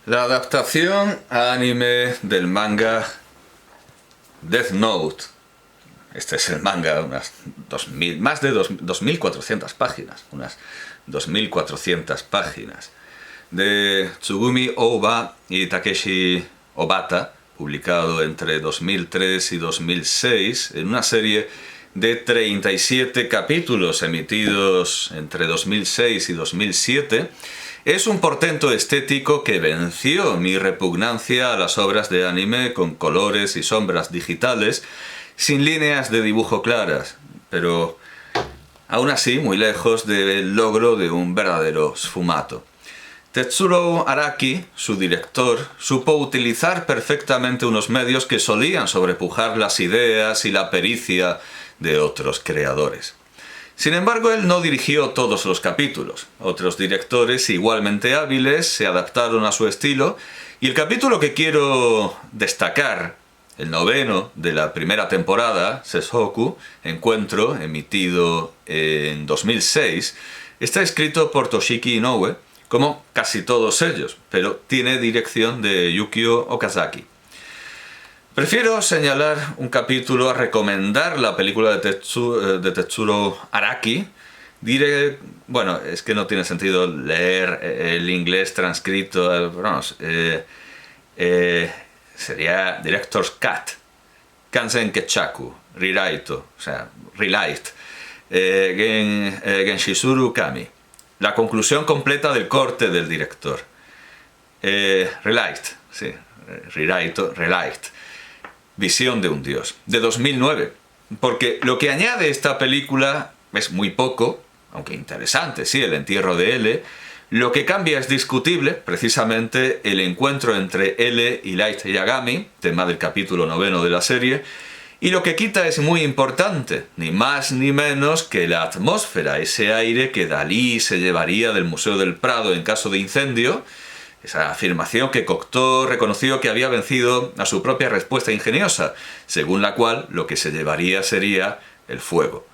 La adaptación a anime del manga Death Note. Este es el manga, más de 2.400 páginas, unas 2.400 páginas, de Tsugumi Ohba y Takeshi Obata, publicado entre 2003 y 2006, en una serie de 37 capítulos emitidos entre 2006 y 2007, es un portento estético que venció mi repugnancia a las obras de anime con colores y sombras digitales, sin líneas de dibujo claras, pero aún así muy lejos del logro de un verdadero sfumato. Tetsuro Araki, su director, supo utilizar perfectamente unos medios que solían sobrepujar las ideas y la pericia de otros creadores. Sin embargo, él no dirigió todos los capítulos. Otros directores igualmente hábiles se adaptaron a su estilo, y el capítulo que quiero destacar, el 9º de la primera temporada, Seshoku, Encuentro, emitido en 2006, está escrito por Toshiki Inoue, como casi todos ellos, pero tiene dirección de Yukio Okazaki. Prefiero señalar un capítulo a recomendar la película de Tetsuro Araki. Bueno, es que no tiene sentido leer el inglés transcrito, sería Director's Cut, Kansen Kechaku, Riraito, o sea, Relight, Genshizuru Kami. La conclusión completa del corte del director. Relight, sí, Riraito, Relight. Visión de un dios, de 2009. Porque lo que añade esta película es muy poco, aunque interesante, sí, el entierro de L. Lo que cambia es discutible, precisamente el encuentro entre L y Light Yagami, tema del capítulo 9 de la serie, y lo que quita es muy importante, ni más ni menos que la atmósfera, ese aire que Dalí se llevaría del Museo del Prado en caso de incendio, esa afirmación que Cocteau reconoció que había vencido a su propia respuesta ingeniosa, según la cual lo que se llevaría sería el fuego.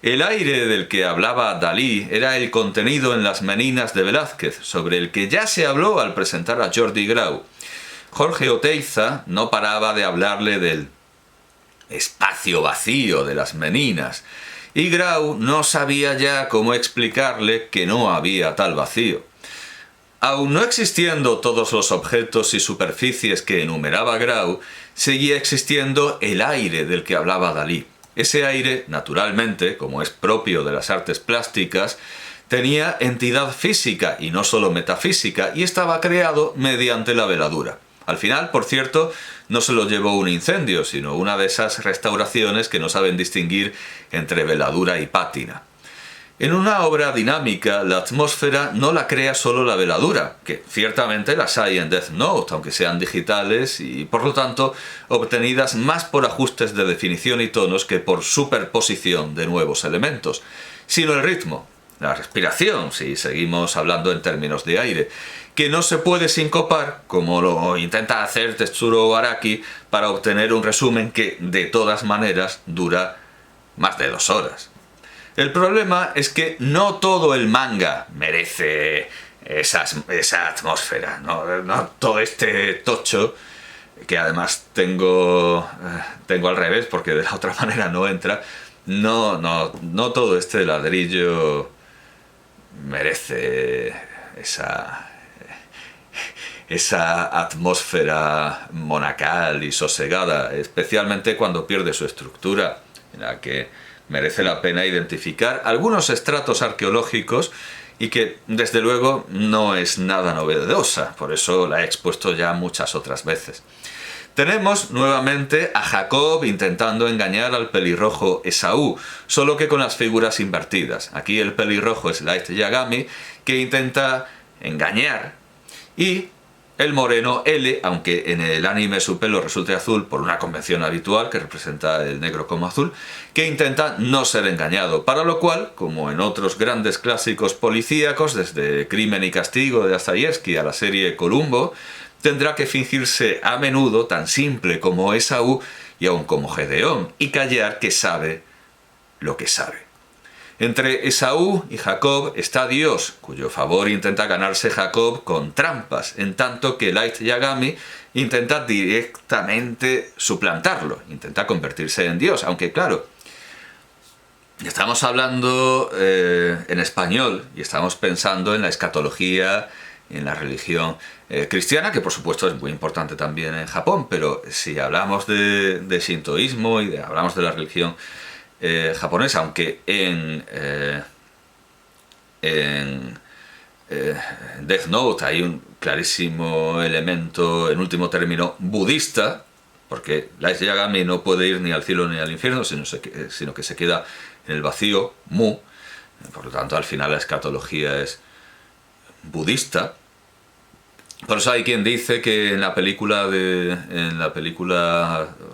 El aire del que hablaba Dalí era el contenido en las Meninas de Velázquez, sobre el que ya se habló al presentar a Jordi Grau. Jorge Oteiza no paraba de hablarle del espacio vacío de las Meninas, y Grau no sabía ya cómo explicarle que no había tal vacío. Aun no existiendo todos los objetos y superficies que enumeraba Grau, seguía existiendo el aire del que hablaba Dalí. Ese aire, naturalmente, como es propio de las artes plásticas, tenía entidad física y no solo metafísica, y estaba creado mediante la veladura. Al final, por cierto, no se lo llevó un incendio, sino una de esas restauraciones que no saben distinguir entre veladura y pátina. En una obra dinámica, la atmósfera no la crea solo la veladura, que ciertamente las hay en Death Note, aunque sean digitales y, por lo tanto, obtenidas más por ajustes de definición y tonos que por superposición de nuevos elementos, sino el ritmo, la respiración, si seguimos hablando en términos de aire, que no se puede sincopar, como lo intenta hacer Tetsuro Araki, para obtener un resumen que, de todas maneras, dura más de 2 horas. El problema es que no todo el manga merece esa atmósfera, no todo este tocho, que además tengo al revés, porque de la otra manera no entra, no todo este ladrillo merece esa atmósfera monacal y sosegada, especialmente cuando pierde su estructura, en la que merece la pena identificar algunos estratos arqueológicos y que, desde luego, no es nada novedosa, por eso la he expuesto ya muchas otras veces. Tenemos nuevamente a Jacob intentando engañar al pelirrojo Esaú, solo que con las figuras invertidas. Aquí el pelirrojo es Light Yagami, que intenta engañar, y el moreno L, aunque en el anime su pelo resulte azul por una convención habitual que representa el negro como azul, que intenta no ser engañado, para lo cual, como en otros grandes clásicos policíacos, desde Crimen y Castigo de Dostoyevski a la serie Columbo, tendrá que fingirse a menudo tan simple como Esaú y aun como Gedeón, y callar que sabe lo que sabe. Entre Esaú y Jacob está Dios, cuyo favor intenta ganarse Jacob con trampas, en tanto que Light Yagami intenta directamente suplantarlo, intenta convertirse en Dios, aunque claro, estamos hablando en español y estamos pensando en la escatología, en la religión cristiana, que por supuesto es muy importante también en Japón, pero si hablamos de shintoísmo y hablamos de la religión japonesa, aunque en Death Note hay un clarísimo elemento, en último término, budista, porque Light Yagami no puede ir ni al cielo ni al infierno, sino que se queda en el vacío, Mu. Por lo tanto, al final la escatología es budista. Por eso hay quien dice que en la película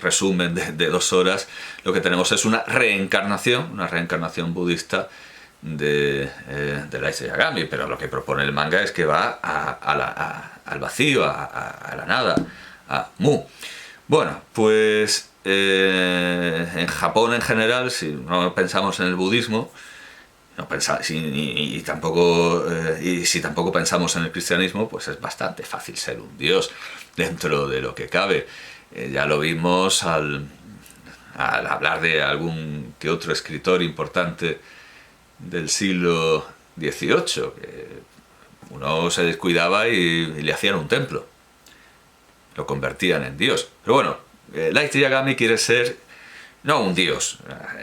resumen de 2 horas, lo que tenemos es una reencarnación budista de Light Yagami, pero lo que propone el manga es que va al vacío, a la nada, a Mu. Bueno, pues en Japón en general, si no pensamos en el budismo, y si tampoco pensamos en el cristianismo, pues es bastante fácil ser un dios dentro de lo que cabe. Ya lo vimos al hablar de algún que otro escritor importante del siglo XVIII, que uno se descuidaba y le hacían un templo, lo convertían en dios. Pero bueno, Light Yagami quiere ser no un dios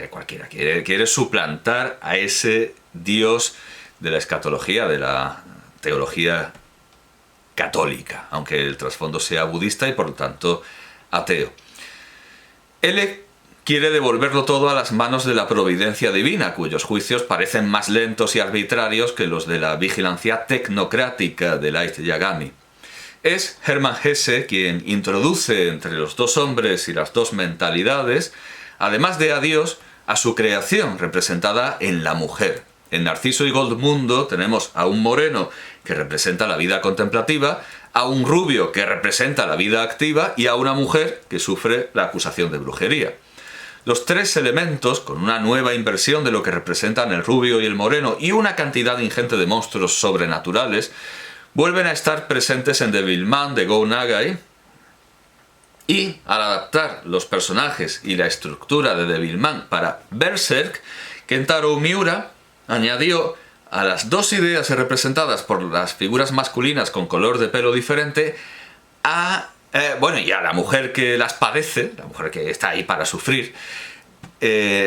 cualquiera, quiere suplantar a ese dios de la escatología, de la teología católica, aunque el trasfondo sea budista y por lo tanto ateo. Él quiere devolverlo todo a las manos de la providencia divina, cuyos juicios parecen más lentos y arbitrarios que los de la vigilancia tecnocrática de Light Yagami. Es Hermann Hesse quien introduce entre los 2 hombres y las 2 mentalidades, además de a Dios, a su creación representada en la mujer. En Narciso y Goldmundo tenemos a un moreno que representa la vida contemplativa, a un rubio que representa la vida activa y a una mujer que sufre la acusación de brujería. Los 3 elementos, con una nueva inversión de lo que representan el rubio y el moreno y una cantidad ingente de monstruos sobrenaturales, vuelven a estar presentes en Devilman de Go Nagai. Y al adaptar los personajes y la estructura de Devilman para Berserk, Kentaro Miura añadió a las 2 ideas representadas por las figuras masculinas con color de pelo diferente y a la mujer que las padece, la mujer que está ahí para sufrir,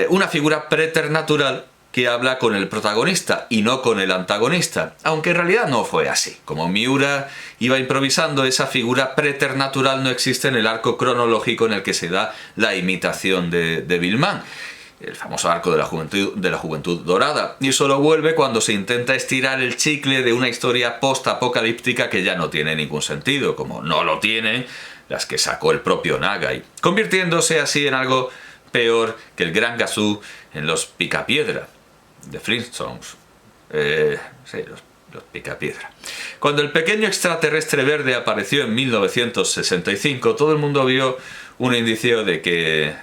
una figura preternatural que habla con el protagonista y no con el antagonista, aunque en realidad no fue así. Como Miura iba improvisando, esa figura preternatural no existe en el arco cronológico en el que se da la imitación de Devilman, el famoso arco de la juventud dorada, y solo vuelve cuando se intenta estirar el chicle de una historia post-apocalíptica que ya no tiene ningún sentido, como no lo tienen las que sacó el propio Nagai, convirtiéndose así en algo peor que el Gran Gazoo en los Picapiedra de Flintstones. Los Picapiedra. Cuando el pequeño extraterrestre verde apareció en 1965, todo el mundo vio un indicio de que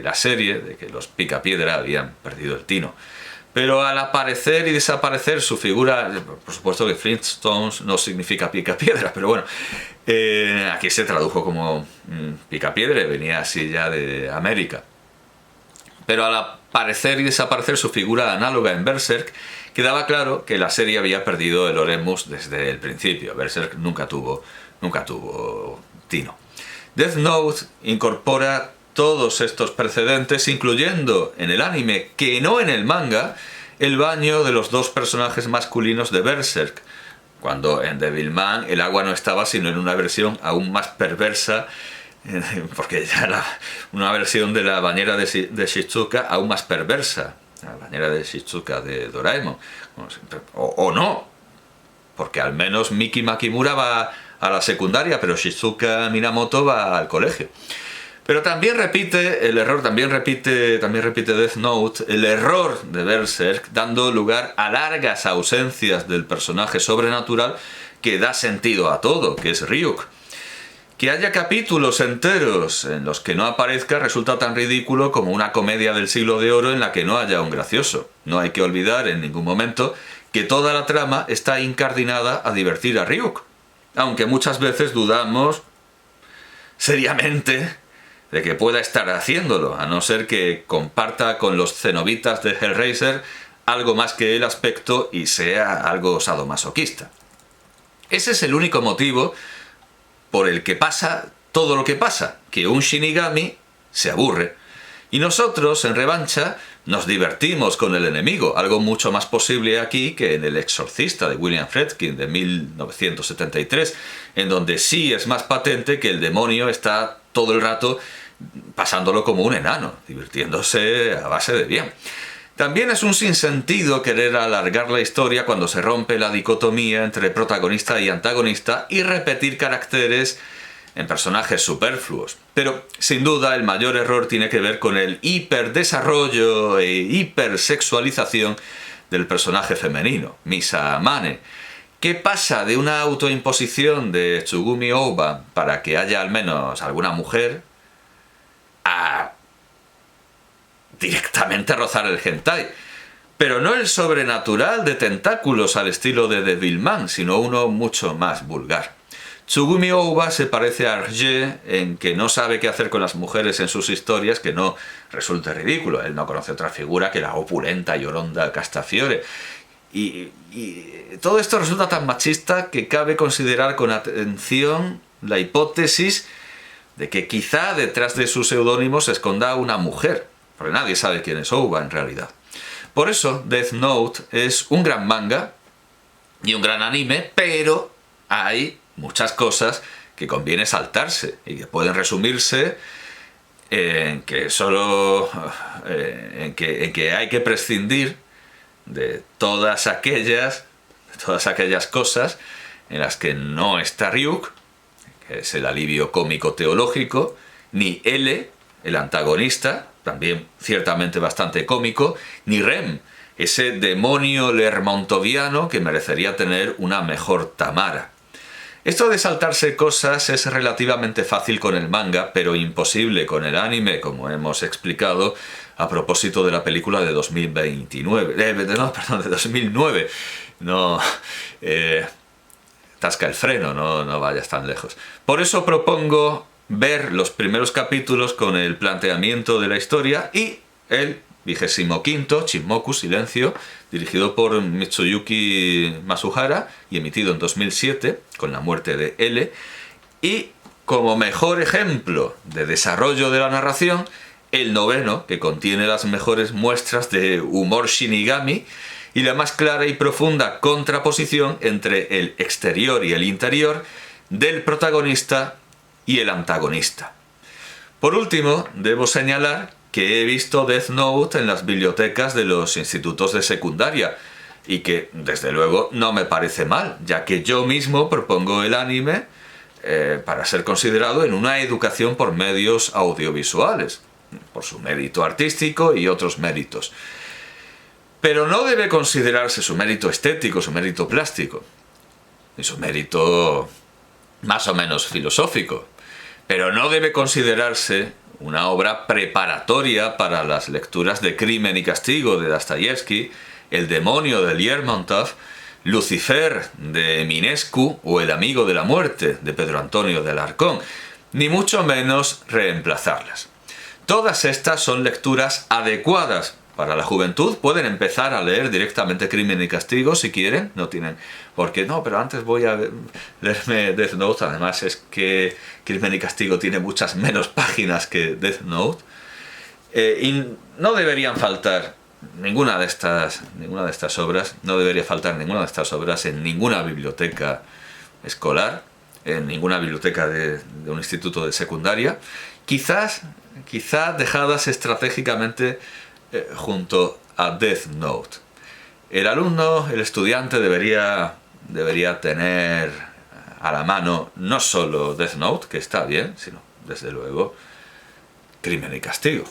la serie, de que los Picapiedra habían perdido el tino. Pero al aparecer y desaparecer su figura, por supuesto que Flintstones no significa Picapiedra, pero bueno, aquí se tradujo como Picapiedra y venía así ya de América. Pero al aparecer y desaparecer su figura análoga en Berserk, quedaba claro que la serie había perdido el Oremus desde el principio. Berserk nunca tuvo tino. Death Note incorpora todos estos precedentes, incluyendo en el anime, que no en el manga, el baño de los 2 personajes masculinos de Berserk, cuando en Devilman el agua no estaba sino en una versión aún más perversa, porque ya era una versión de la bañera de Shizuka aún más perversa, la bañera de Shizuka de Doraemon, o no, porque al menos Miki Makimura va a la secundaria, pero Shizuka Minamoto va al colegio. Pero también repite Death Note el error de Berserk, dando lugar a largas ausencias del personaje sobrenatural que da sentido a todo, que es Ryuk. Que haya capítulos enteros en los que no aparezca resulta tan ridículo como una comedia del siglo de oro en la que no haya un gracioso. No hay que olvidar en ningún momento que toda la trama está incardinada a divertir a Ryuk, aunque muchas veces dudamos seriamente de que pueda estar haciéndolo, a no ser que comparta con los cenobitas de Hellraiser algo más que el aspecto y sea algo sadomasoquista. Ese es el único motivo por el que pasa todo lo que pasa, que un Shinigami se aburre. Y nosotros, en revancha, nos divertimos con el enemigo, algo mucho más posible aquí que en El Exorcista de William Friedkin de 1973, en donde sí es más patente que el demonio está todo el rato pasándolo como un enano, divirtiéndose a base de bien. También es un sinsentido querer alargar la historia cuando se rompe la dicotomía entre protagonista y antagonista y repetir caracteres en personajes superfluos. Pero, sin duda, el mayor error tiene que ver con el hiperdesarrollo e hipersexualización del personaje femenino, Misa Amane, que pasa de una autoimposición de Tsugumi Ohba para que haya al menos alguna mujer a directamente rozar el hentai. Pero no el sobrenatural de tentáculos al estilo de Devilman, sino uno mucho más vulgar. Tsugumi Ohba se parece a Hergé en que no sabe qué hacer con las mujeres en sus historias que no resulte ridículo. Él no conoce otra figura que la opulenta y oronda Castafiore. Y todo esto resulta tan machista que cabe considerar con atención la hipótesis de que quizá detrás de su seudónimo se esconda una mujer, porque nadie sabe quién es Ohba en realidad. Por eso Death Note es un gran manga y un gran anime, pero hay muchas cosas que conviene saltarse y que pueden resumirse en que en que hay que prescindir de todas aquellas cosas en las que no está Ryuk, que es el alivio cómico teológico, ni L, el antagonista, también ciertamente bastante cómico, ni Rem, ese demonio lermontoviano que merecería tener una mejor Tamara. Esto de saltarse cosas es relativamente fácil con el manga, pero imposible con el anime, como hemos explicado a propósito de la película de 2009. Tasca el freno, no vayas tan lejos. Por eso propongo ver los primeros capítulos con el planteamiento de la historia y el 25º Chinmoku Silencio, dirigido por Mitsuyuki Masuhara y emitido en 2007 con la muerte de L, y como mejor ejemplo de desarrollo de la narración, el 9º, que contiene las mejores muestras de humor Shinigami y la más clara y profunda contraposición entre el exterior y el interior del protagonista y el antagonista. Por último, debo señalar que he visto Death Note en las bibliotecas de los institutos de secundaria y que, desde luego, no me parece mal, ya que yo mismo propongo el anime para ser considerado en una educación por medios audiovisuales, por su mérito artístico y otros méritos. Pero no debe considerarse su mérito estético, su mérito plástico, ni su mérito más o menos filosófico. Pero no debe considerarse una obra preparatoria para las lecturas de Crimen y Castigo de Dostoyevsky, El demonio de Lermontov, Lucifer de Eminescu o El amigo de la muerte de Pedro Antonio de Alarcón, ni mucho menos reemplazarlas. Todas estas son lecturas adecuadas para la juventud. Pueden empezar a leer directamente Crimen y Castigo si quieren, no tienen por qué, no, pero antes voy a leerme Death Note. Además es que Crimen y Castigo tiene muchas menos páginas que Death Note, y no deberían faltar ninguna de estas obras, no debería faltar ninguna de estas obras en ninguna biblioteca escolar, en ninguna biblioteca de un instituto de secundaria, quizás dejadas estratégicamente junto a Death Note. El alumno, el estudiante debería tener a la mano no solo Death Note, que está bien, sino, desde luego, Crimen y Castigo.